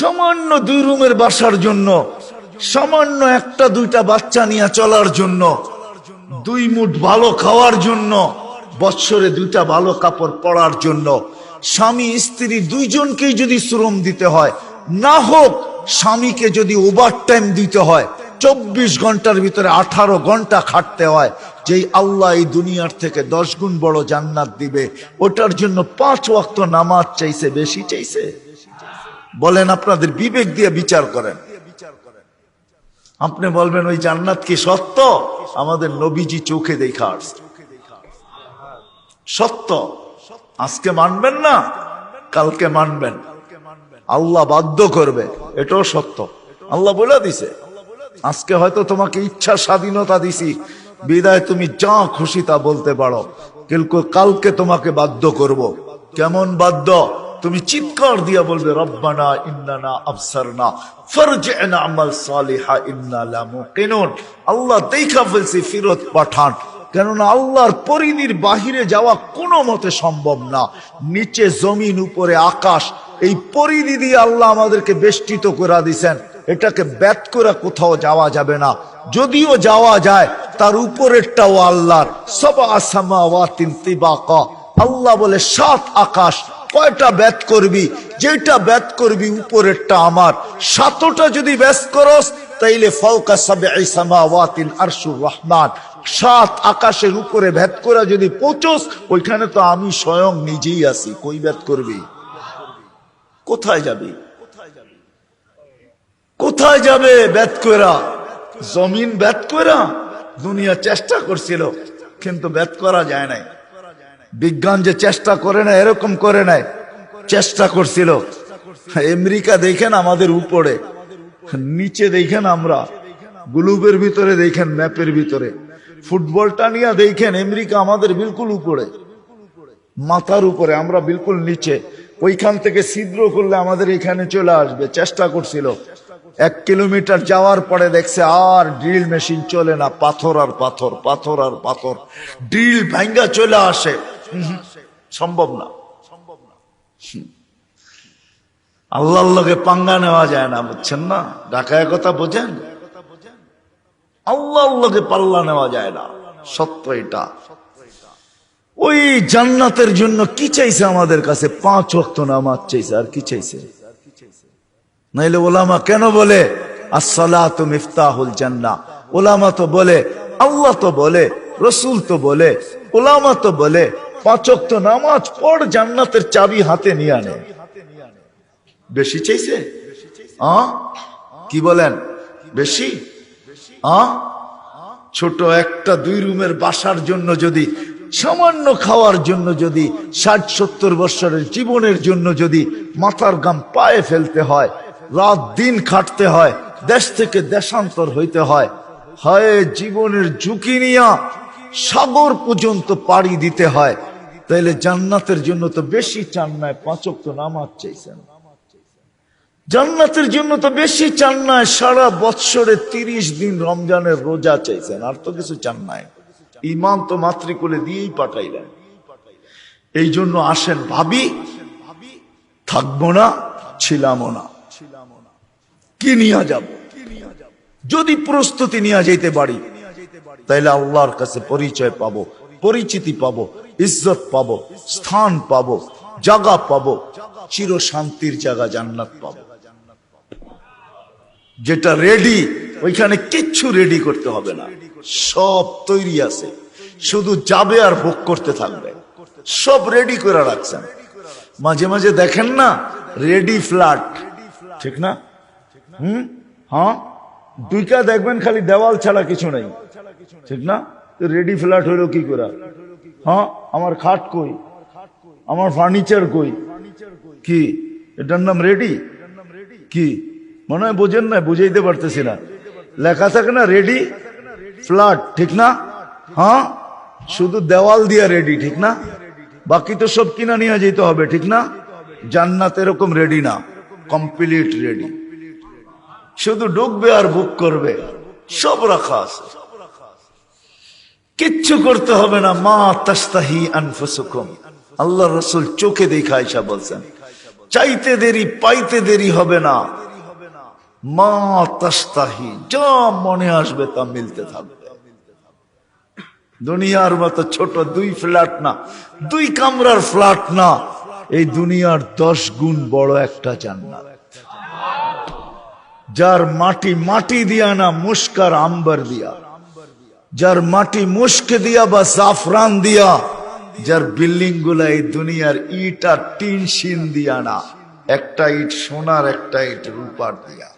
সামান্য 2 রুমের বাসার জন্য, সামান্য 1-2টা বাচ্চা নিয়ে চলার জন্য, 2 মুঠ ভালো খাওয়ার জন্য, বৎসরে 2টা ভালো কাপড় পরার জন্য, স্বামী স্ত্রী 2 জনকেই যদি শ্রম দিতে হয়, না হোক স্বামীকে যদি ওভারটাইম দিতে হয়, 24 ঘন্টার ভিতরে 18 ঘন্টা খাটতে হয়, যেই আল্লাহ এই দুনিয়ার থেকে 10 গুণ বড় জান্নাত দিবে, ওটার জন্য 5 ওয়াক্ত নামাজ চাইছে, বেশি চাইছে? বলেন, আপনাদের বিবেক দিয়ে বিচার করেন। আপনি বলবেন ওই জান্নাত কি সত্য? আমাদের নবীজি চোখে দেখা আসছে, সত্য। আজকে মানবেন না, কালকে মানবেন, আল্লাহ বাধ্য করবে, এটাও সত্য। আল্লাহ বলে দিছে, আজকে হয়তো তোমাকে ইচ্ছা স্বাধীনতা দিছি, বিদায় তুমি যা খুশি তা বলতে পারো, কিন্তু কালকে তোমাকে বাধ্য করব। কেমন বাধ্য? তুমি চিৎকার দিয়া বলবে, রব্বানা ইন্নানা আবসারনা ফারজি'না আমাল সালিহা ইন্না লা মুকিনুন। আল্লাহ দেখা ফেলছে, ফিরত পাঠান। কেননা আল্লাহর পরিধির বাহিরে যাওয়া কোনো মতে সম্ভব না। নিচে জমিন, উপরে আকাশ, এই পরিধি দিয়ে আল্লাহ আমাদেরকে বেষ্টিত করে দিয়েছেন, এটাকে ব্যাত করে কোথাও যাওয়া যাবে না। যদিও যাওয়া যায়, তার উপরেরটাও আল্লাহর। সাবআ সামাওয়াতিন তিবাকা, আল্লাহ বলে 7 আকাশ। কয়টা ব্যাত করবি? যেটা ব্যাত করবি উপরেরটা আমার। 7টা যদি ব্যাস করস, তাইলে ফাওকা সাবঈ সামাওয়াতিন আরশুর রহমান, 7 আকাশের উপরে ভেদ করে যদি পৌঁছস, ওইখানে তো আমি স্বয়ং নিজেই আছি। কই ভেদ করবি? কোথায় যাবি? কোথায় যাবে ভেদ করা? জমিন ভেদ করা দুনিয়া চেষ্টা করছিল, কিন্তু ভেদ করা যায় নাই। বিজ্ঞান যে চেষ্টা করে না, এরকম করে নাই, চেষ্টা করছিল। আমেরিকা দেখেন আমাদের উপরে, নিচে দেখেন আমরা গ্লোবের ভিতরে, দেখেন ম্যাপের ভিতরে। ফুটবলটা নিয়ে দেখেন, আমেরিকা আমাদের বিলকুল উপরে, মাথার উপরে, আমরা বিলকুল নিচে। ওইখান থেকে ছিদ্র করলে আমাদের এখানে চলে আসবে। চেষ্টা করছিল, 1 কিলোমিটার যাওয়ার পরে দেখছে আর ড্রিল মেশিন চলে না, পাথর আর পাথর, পাথর আর পাথর, ড্রিল ভাঙ্গা চলে আসে। সম্ভব না। আল্লাহর লগে পাঙ্গা নেওয়া যায় না, বুঝছেন না? ঢাকায় কথা বোঝেন, আল্লাহর লগে পাল্লা নেওয়া যায় না, সত্য এটা। ওই জান্নাতের জন্য কি চাইছে আমাদের কাছে? 5 ওয়াক্ত নামাজ চাইছে, আর কি চাইছে? নাইলে ওলামা কেন বলে আসসালাতু মিফতাহুল জান্নাহ? ওলামা তো বলে, আল্লাহ তো বলে, রসুল তো বলে, ওলামা তো বলে 5 ওয়াক্ত নামাজ পড়, জান্নাতের চাবি হাতে নিয়ে আনে। বেশি চাইছে? কি বলেন? বেশি? ছোট একটা 2 রুমের বাসার জন্য যদি, সামান্য খাওয়ার জন্য যদি, 60-70 বছরের জীবনের জন্য যদি মাথার ঘাম পায়ে ফেলতে হয়, রাত দিন খাটতে হয়, দেশ থেকে দেশান্তর হইতে হয়, হয় জীবনের ঝুঁকি নিয়ে সাগর পর্যন্ত পাড়ি দিতে হয়, তাইলে জান্নাতের জন্য তো বেশি চান না 5 ওয়াক্ত নামাজ চাইছেন। জান্নাতের জন্য তো বেশি চান না সারা বৎসরে 30 দিন রমজানের রোজা চাইছেন, আর তো কিছু চান নাই। ইমান তো মাতৃকুলে দিয়েই পাঠাইলেন। এই জন্য আসেন ভাবি, থাকবো না, ছিলামও না, কি নিয়ে যাব? যদি প্রস্তুতি নিয়ে যেতে পারি, তাইলে আল্লাহর কাছে পরিচয় পাবো, পরিচিতি পাবো, ইজ্জত পাবো, স্থান পাবো, জায়গা পাবো, চির শান্তির জায়গা জান্নাত পাবো। যেটা রেডি, ওইখানে কিচ্ছু রেডি করতে হবে না, সব তৈরি আছে, শুধু যাবে আর ভোগ করতে থাকবে। সব রেডি করে রাখছেন। মাঝে মাঝে দেখেন না রেডি ফ্ল্যাট, ঠিক না? হ্যাঁ, দুইটা দেখবেন খালি দেওয়াল ছাড়া কিছু নাই, ঠিক না? রেডি ফ্ল্যাট হইলো কি করে? হ্যাঁ, আমার খাট কই, আমার ফার্নিচার কই? কি এটার নাম রেডি? কি মনে হয় বোঝেন না, বুঝাইতে পারতেছি না। লেখা থাকে না রেডি ফ্ল্যাট, ঠিক না? হ্যাঁ, শুধু দেওয়াল দিয়া রেডি, ঠিক না? বাকি তো সব কিনা নিয়ে যেতে হবে, ঠিক না? জান্নাত এরকম রেডি না, কমপ্লিট রেডি, শুধু ঢুকবে আর বুক করবে, সব রাখা আছে, কিচ্ছু করতে হবে না। মা তাস্তাহি আনফুসুকুম, আল্লাহ রসুল চোখে দেখা আয়েশা বলছেন, চাইতে দেরি পাইতে দেরি হবে না। মা তাস্তাহি, যা মনে আসবে তা মিলতে থাকবে। দুনিয়ার মতো ছোট 2 ফ্ল্যাট না, 2 কামরার ফ্ল্যাট না, এই দুনিয়ার 10 গুণ বড় একটা জান্নাত। যার মাটি মাটি দিয়া না, মুস্কার আম্বার দিয়া, যার মাটি মুস্ক দিয়া বা জাফরান দিয়া, যার বিল্ডিং গুলা এই দুনিয়ার ইট আর টিন শিন দিয়া না, একটা ইট সোনার একটা ইট রূপার দিয়া।